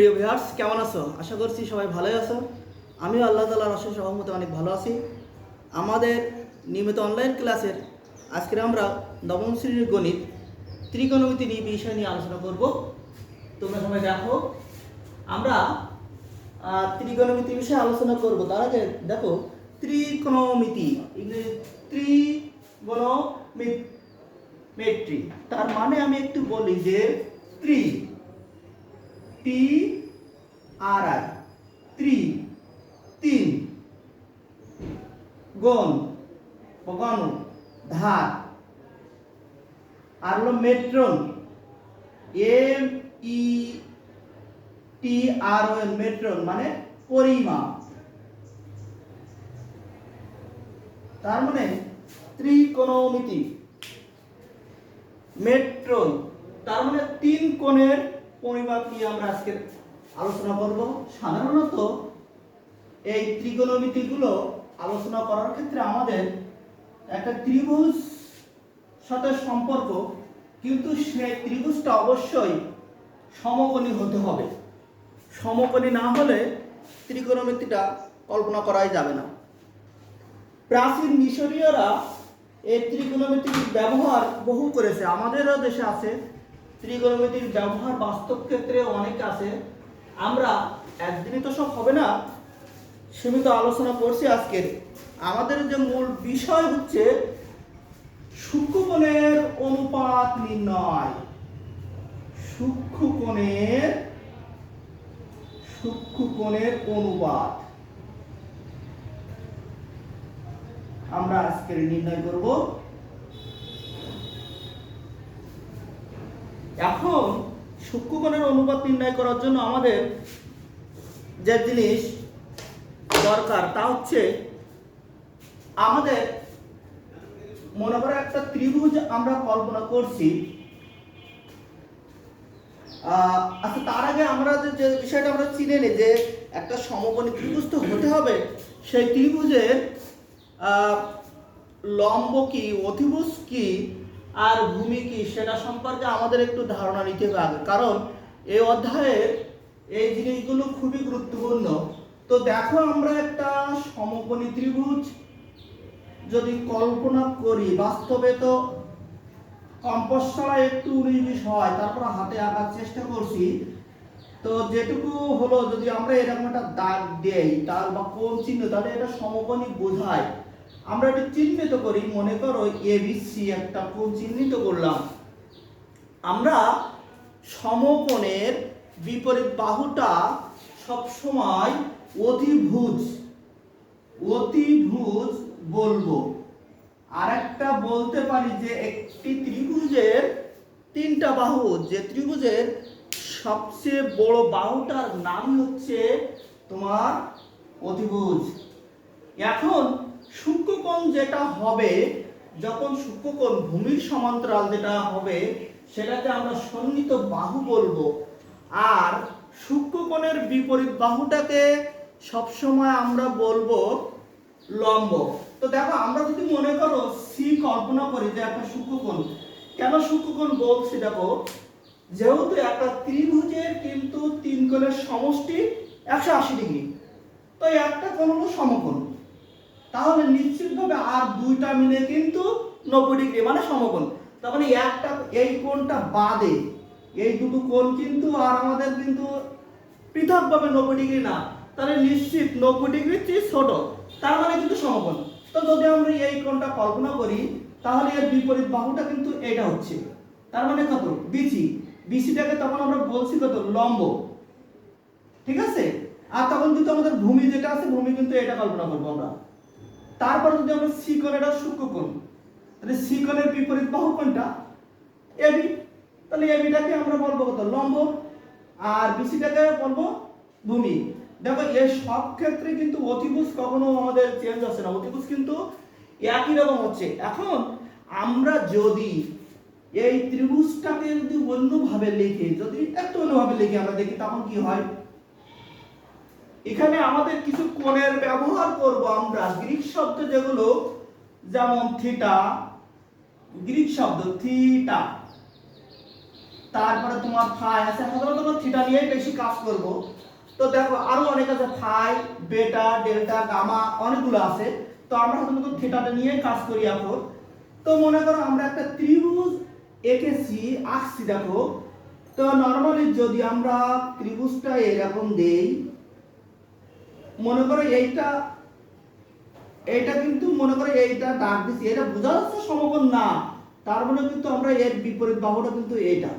প্রিয় ভিউয়ার্স, কেমন আছো? আশা করছি সবাই ভালোই আছো। আমিও আল্লাহ তাআলার অশেষ রহমতে অনেক ভালো আছি। আমাদের নিয়মিত অনলাইন ক্লাসের আজকে আমরা নবম শ্রেণীর গণিত ত্রিকোণমিতি নিয়ে বিষয় নিয়ে আলোচনা করব। তোমরা সবাই দেখো, আমরা ত্রিকোণমিতি বিষয়ে আলোচনা করব। তার আগে দেখো, ত্রিকোণমিতি ইংরেজি ত্রিকোণমিতি, তার মানে আমি একটু বলি যে ত্রি টি আর আই ত্রি তিন, গণ গণ ধার, আর হলো মেট্রন এম ই টি আর ও এন, মেট্রন মানে পরিমাপ। তার মানে ত্রিকোণমিতি মেট্রন তার মানে তিন কোণের পরিমাপ নিয়ে আমরা আজকে আলোচনা করব। সাধারণত এই ত্রিকোণমিতিগুলো আলোচনা করার ক্ষেত্রে আমাদের একটা ত্রিভুজ সাথে সম্পর্ক, কিন্তু সেই ত্রিভুজটা অবশ্যই সমকোণী হতে হবে। সমকোণী না হলে ত্রিকোণমিতিটা কল্পনা করাই যাবে না। প্রাচীন মিশরীয়রা এই ত্রিকোণমিতির ব্যবহার বহু করেছে। আমাদেরও দেশে আছে ত্রিকোণমিতির ব্যবহার, বাস্তব ক্ষেত্রে অনেক আছে। আমরা একদিনই তো সব হবে না, সীমিত আলোচনা করছি। আজকের আমাদের যে মূল বিষয় হচ্ছে সূক্ষ্মকোণের অনুপাত নির্ণয়। সূক্ষ্মকোণের অনুপাত আমরা আজকের নির্ণয় করব। এখন সূক্ষ্মকোণের অনুপাত নির্ণয় করার জন্য আমাদের যে জিনিস দরকার তা হচ্ছে, আমাদের মনে করো একটা ত্রিভুজ আমরা কল্পনা করছি। আচ্ছা, তার আগে আমরা যে বিষয়টা আমরা চিনে নিই যে একটা সমকোণী ত্রিভুজ তো হতে হবে, সেই ত্রিভুজের লম্ব কি, অতিভুজ কি, আর ভূমি কি, সেটা সম্পর্কে আমাদের একটু ধারণা নিতে হবে। কারণ এই অধ্যায়ের এই জিনিসগুলো খুবই গুরুত্বপূর্ণ। তো দেখো, আমরা একটা সমকোণী ত্রিভুজ যদি কল্পনা করি, বাস্তবে তো কম্পোসরা একটু 19-20 হয়, তারপর হাতে আঁকার চেষ্টা করছি। তো যেটুকু হলো, যদি আমরা এরকম একটা দাগ দেই তার বা কোণ চিহ্ন, তাহলে এটা সমকোণী বোঝায়। আমরা এটা চিহ্নিত করি, মনে করো এবিসি একটা কোণ চিহ্নিত করলাম। আমরা সমকোণের বিপরীত বাহুটা সবসময় অতিভুজ বলবো। আরেকটা বলতে পারি যে একটি ত্রিভুজের তিনটা বাহু, যে ত্রিভুজের সবচেয়ে বড় বাহুটার নাম হচ্ছে তোমার অতিভুজ। এখন সূক্ষ্মকোণ যেটা হবে, যখন সূক্ষ্মকোণ ভূমির সমান্তরাল যেটা হবে, সেটাকে আমরা সন্নিহিত বাহু বলবো। আর সূক্ষ্মকোণের বিপরীত বাহুটাকে সবসময় আমরা বলবো লম্ব। তো দেখো, আমরা যদি মনে করো সি কল্পনা করি যে একটা সূক্ষ্মকোণ, কেন সূক্ষ্মকোণ বলছি দেখো, যেহেতু একটা ত্রিভুজের কিন্তু তিন কোণের সমষ্টি 180 ডিগ্রি, তো একটা কোণ হলো সমকোণ, তাহলে নিশ্চিতভাবে আর দুইটা মিলে কিন্তু 90 ডিগ্রি মানে সমকোণ। তার মানে একটা এই কোণটা বাদে এই দুটো কোণ কিন্তু আর আমাদের কিন্তু পৃথকভাবে 90 ডিগ্রি না, তাহলে নিশ্চিত 90 ডিগ্রির চেয়ে ছোট, তার মানে কিন্তু সমকোণ। তো যদি আমরা এই কোণটা কল্পনা করি, তাহলে এর বিপরীত বাহুটা কিন্তু এটা হচ্ছে, তার মানে কত, বিসি। বিসিটাকে তখন আমরা বলছি কত, লম্ব, ঠিক আছে। আর তখন কিন্তু আমাদের ভূমি যেটা আছে, ভূমি কিন্তু এটা কল্পনা করবো আমরা। তারপর যদি আমরা সি কোণ, এটা সূক্ষ্মকোণ, তাহলে সি কোণের বিপরীত বাহু কোনটা, এবি, তাহলে এবিটাকে আমরা বলবো কত, লম্ব, আর বিসিটাকে বলবো ভূমি। দেখো, এই সব ক্ষেত্রে কিন্তু অতিভুজ কখনো আমাদের চেঞ্জ হচ্ছে না, অতিভুজ কিন্তু একই রকম হচ্ছে। এখন আমরা যদি এই ত্রিভুজটাকে যদি অন্যভাবে লিখি, যদি একটু অন্যভাবে লিখি আমরা দেখি তখন কি হয়। এখানে আমাদের কিছু কোণের ব্যবহার করব আমরা, গ্রিক শব্দ যেগুলো, যেমন থিটা, গ্রিক শব্দ থিটা, তারপরে তোমার ফাই আছে, সাধারণত আমরা থিটা নিয়েই বেশি কাজ করব। তো দেখো আরো অনেক আছে, ফাই, বেটা, ডেল্টা, গামা, অনেকগুলো আছে। তো আমরা সাধারণত থিটাটা নিয়েই কাজ করি এখন। তো মনে করো আমরা একটা ত্রিভুজ এঁকেছি, আঁকছি, দেখো। তো নরমালি যদি আমরা ত্রিভুজটা এরকম দেই, মনে করো এইটা কিন্তু মনে করো এইটা দাগ দিছি, এটা বোঝা যাচ্ছে সমকোণ না, তার মানে কিন্তু আমরা এর বিপরীত বাহুটা কিন্তু এইটা,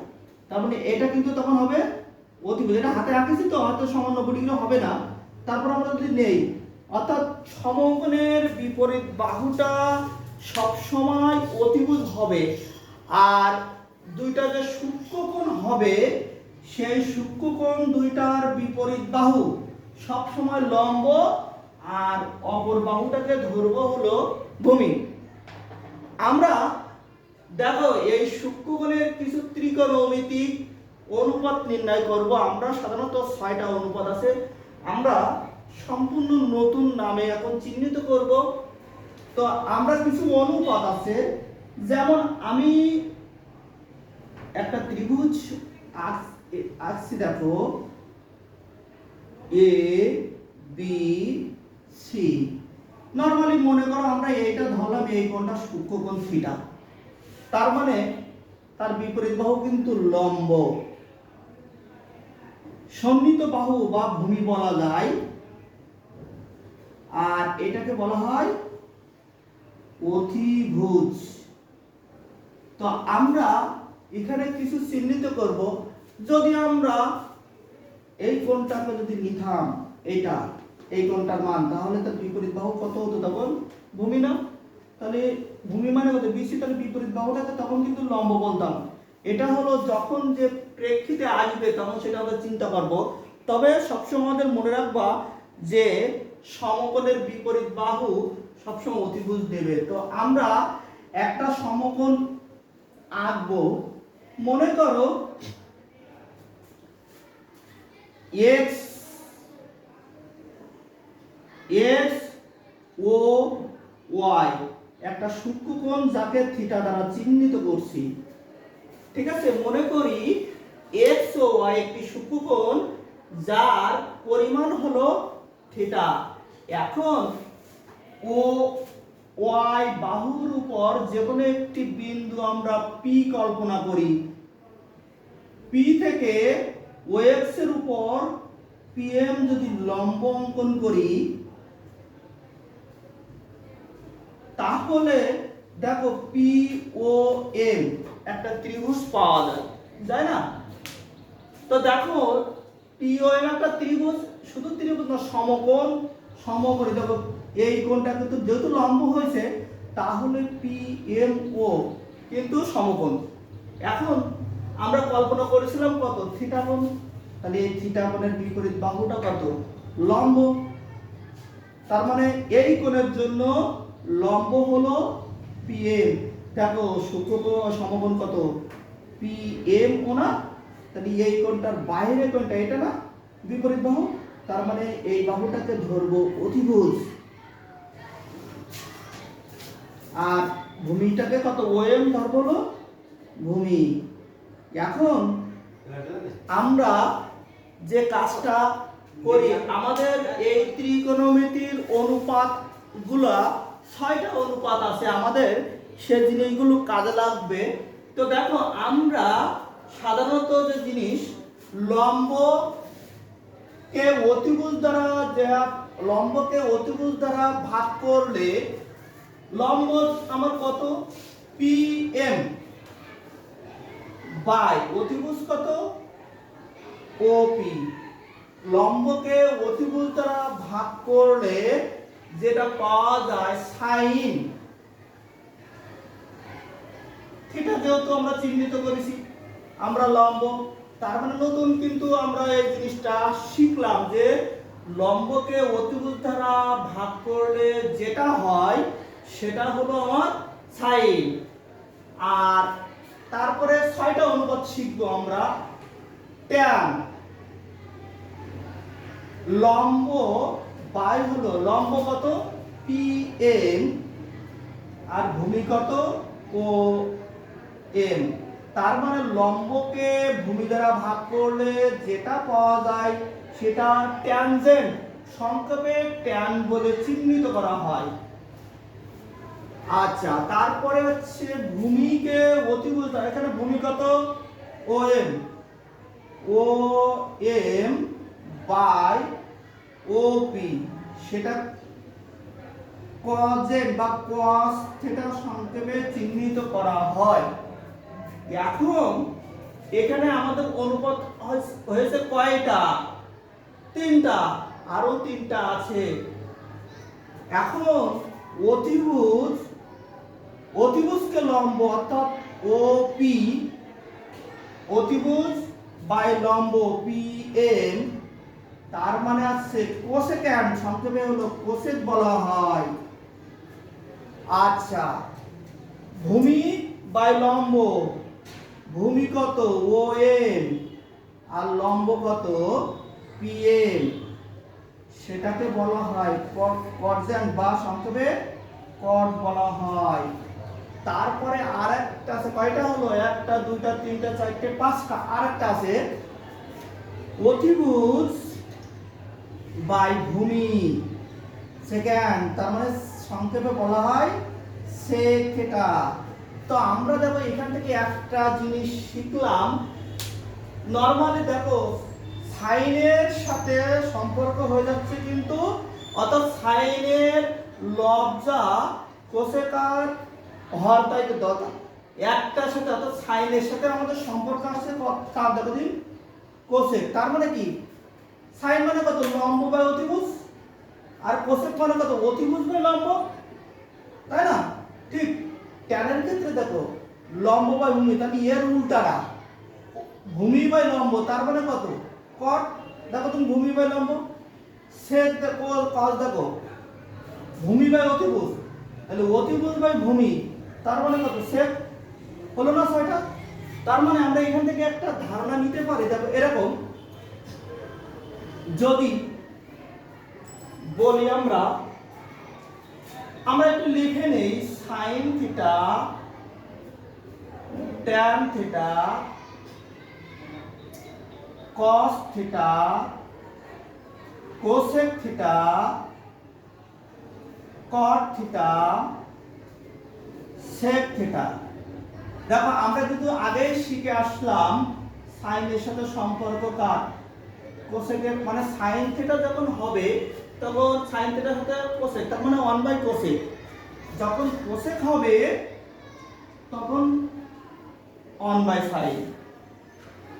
তার মানে এটা কিন্তু তখন হবে অতিভুজ। এটা হাতে আঁকেছি তো হয়তো সমান 90 ডিগ্রি হবে না। তারপর আমরা যদি নেই, অর্থাৎ সমকোণের বিপরীত বাহুটা সব সময় অতিভুজ হবে, আর দুইটা যে সূক্ষ্মকোণ হবে সেই সূক্ষ্মকোণ দুইটার বিপরীত বাহু সব সময় লম্ব, আর অপর বাহুটাকে ধরবো হলো ভূমি। আমরা দেখো এই সূক্ষ্মকোণের কিছু ত্রিকোণমিতিক অনুপাত নির্ণয় করব। আমরা সাধারণত 6টা অনুপাত আছে, আমরা সম্পূর্ণ নতুন নামে এখন চিহ্নিত করব। তো আমরা কিছু অনুপাত আছে, যেমন আমি একটা ত্রিভুজ আঁকছি, দেখো এ বি সি। নরমালি মনে করো আমরা এইটা ধরলাম, এই কোণটা সূক্ষ্মকোণ থিটা, তার মানে তার বিপরীত বাহু কিন্তু লম্ব। সন্নিহিত বাহু বা ভূমি বলা যায়, আর এটাকে বলা হয় অতিভুজ। তো আমরা এখানে কিছু চিহ্নিত করব। যদি আমরা এই কোণটাকে যদি নিতাম, এইটা এই কোণটার মান, তাহলে তার বিপরীত বাহু কত হতো তখন? ভূমি না? তাহলে ভূমি মানে কত? বিসি, তাহলে বিপরীত বাহুটাকে তখন কিন্তু লম্ব বলতাম। এটা হলো যখন যে প্রেক্ষিতে আসবে তখন সেটা আমরা চিন্তা করব। তবে সবসময় আমাদের মনে রাখবা যে সমকোণের বিপরীত বাহু সবসময় অতিভুজ দেবে। তো আমরা একটা সমকোণ আঁকবো। মনে করো এক্স ও ওয়াই একটা সূক্ষ্মকোণ যাকে থিটা দ্বারা চিহ্নিত করছি। ঠিক আছে, মনে করি এক্স ও ওয়াই একটি সূক্ষ্মকোণ যার পরিমাণ হলো থিটা। এখন ও ওয়াই বাহুর উপর যে কোনো একটি বিন্দু আমরা পি কল্পনা করি। পি থেকে ও এক্স এর উপর পিএম যদি লম্ব অঙ্কন করি, তাহলে দেখো পি ও এম একটা ত্রিভুজ পাওয়া যায় না? তো দেখো পি ও এম একটা ত্রিভুজ, শুধু ত্রিভুজ না, সমকোণ। সমকোণী দেখো এই কোণটা কিন্তু যেহেতু লম্ব হয়েছে, তাহলে পি এম ও কিন্তু সমকোণ। এখন আমরা কল্পনা করেছিলাম কত? থিটা কোণ। তাহলে এই থিটা কোণের বিপরীত বাহুটা কত? লম্ব। তার মানে এই কোণের জন্য লম্ব হলো পিএম। দেখো সূক্ষ্মকোণ সমকোণ কত? পিএম ও না? তাহলে এই কোণটার বাইরে কোণটা এটা না, বিপরীত বাহু, তার মানে এই বাহুটাকে ধরবো অতিভুজ। আর ভূমিটাকে কত? ওএম ধরবো হলো ভূমি। এখন আমরা যে কাজটা করি, আমাদের এই ত্রিকোণমিতির অনুপাতগুলা 6টা অনুপাত আছে আমাদের, সে জিনিসগুলো কাজে লাগবে। তো দেখো আমরা সাধারণত যে জিনিস, লম্বকে অতিভুজ দ্বারা ভাগ করলে লম্ব আমার কত? পি এম বাই অতিভুজ কত? ওপি। লম্বকে অতিভুজ দ্বারা ভাগ করলে যেটা পাওয়া যায় সাইন থিটা, যেহেতু আমরা চিহ্নিত করেছি আমরা লম্ব, তার মানে নতুন কিন্তু আমরা এই জিনিসটা শিখলাম যে লম্বকে অতিভুজ দ্বারা ভাগ করলে যেটা হয় সেটা হলো আমার সাইন। আর তারপরে 6টা অনুপাত শিখবো আমরা। ট্যান লম্ব বাই হলো লম্ব কত? পি এম, আর ভূমি কত? ও এম। তার মানে লম্বকে ভূমি দ্বারা ভাগ করলে যেটা পাওয়া যায় সেটা ট্যানজেন্ট, সংক্ষেপে ট্যান বলে চিহ্নিত করা হয়। আচ্ছা, তারপরে হচ্ছে ভূমিকে অতিভুজ, এখানে ভূমি কত, ও এম বাই ওপি, সেটা কজেন বা কস থিটা সংক্ষেপে চিহ্নিত করা হয়। এখন এখানে আমাদের অনুপাত হয়েছে কয়টা? তিনটা, আরো তিনটা আছে। এখন অতিভুজকে লম্ব অর্থাৎ ওপি, অতিভুজ বাই লম্ব পিএম, তার মানে আছে কোসেক্যান্ট, সংক্ষেপে হলো কোসেক বলা হয়। আচ্ছা, ভূমি বাই লম্ব, ভূমি কত ও এম আর লম্ব কত পিএম, সেটাকে বলা হয় কর্জেন্ট বা সংক্ষেপে কট বলা হয়। তারপরে আরেকটা আছে, কয়টা হলো? একটা, দুইটা, তিনটা, চারটে, পাঁচটা। আরেকটা আছে অতিভুজ বাই ভূমি সেকেন্ড, তার মানে সংক্ষেপে বলা হয় সেক থিটা। তো আমরা দেখো এখান থেকে একটা জিনিস শিখলাম, নরমালি দেখো সাইনের সাথে সম্পর্ক হয়ে যাচ্ছে কিন্তু, অর্থাৎ সাইনের লব্জা কোসেকার হর, তাই তো দাদা একটার সাথে, অর্থাৎ সাইনের সাথে আমাদের সম্পর্ক আসছে কার, দেখো দিন কোসেক। তার মানে কি, সাইন মানে কত লম্ব বাই অতিভুজ, আর কোসেক মানে কত অতিভুজ বাই লম্ব, তাই না? ঠিক ট্যানের ক্ষেত্রে দেখো লম্ব বাই ভূমি, তাহলে এর উল্টাটা ভূমি বাই লম্ব, তার মানে কত কট। দেখো তুমি ভূমি বাই লম্ব, সেক দেখো কস, দেখো ভূমি বাই অতিভুজ, তাহলে অতিভুজ বাই ভূমি, তার মানে কত সেক। হলো না ছয়টা? তার মানে আমরা এখান থেকে একটা ধারণা নিতে পারি। দেখো এরকম যদি বলি আমরা একটু লিখে নেই, sine theta, tan theta, cos theta, cosec theta, cot theta, sec theta. দেখো আমরা কিন্তু আগেই শিখে আসলাম সাইনের সাথে সম্পর্ক কার, কোসেকের, মানে সাইন থিটা যখন হবে তখন সাইন থিটার সাথে কোসেক, তার মানে 1 বাই কোসেক। যখন কোসেক হবে তখন 1 বাই সাইন।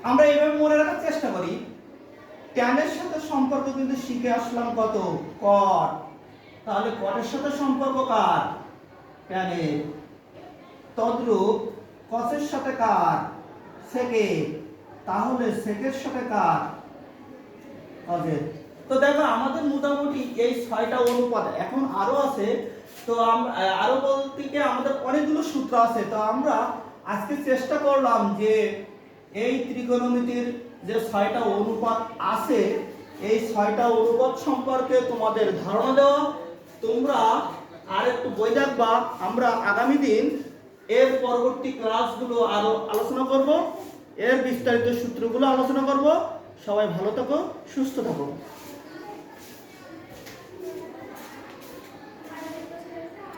আমরা এইভাবে মনে রাখার চেষ্টা করি। ট্যানের সাথে সম্পর্ক কিন্তু শিখে আসলাম কত, কট, তাহলে কটের সাথে সম্পর্ক কার, ট্যানের। তদ্রূপ কসের সাথে কার, সেকের, তাহলে সেকের সাথে কার, কজের। তো দেখো আমাদের মোটামুটি এই 6টা অনুপাত, এখন আরো আছে। তো আরো বলতে গিয়ে আমাদের অনেকগুলো সূত্র আছে। তো আমরা আজকে চেষ্টা করলাম যে এই ত্রিকোণমিতির যে 6টা অনুপাত আছে, এই 6টা অনুপাত সম্পর্কে তোমাদের ধারণা দেওয়া। তোমরা আর একটু বই দেখবা, আমরা আগামী দিন এর পরবর্তী ক্লাসগুলো আরো আলোচনা করব, এর বিস্তারিত সূত্রগুলো আলোচনা করব। সবাই ভালো থাকো, সুস্থ থাকো।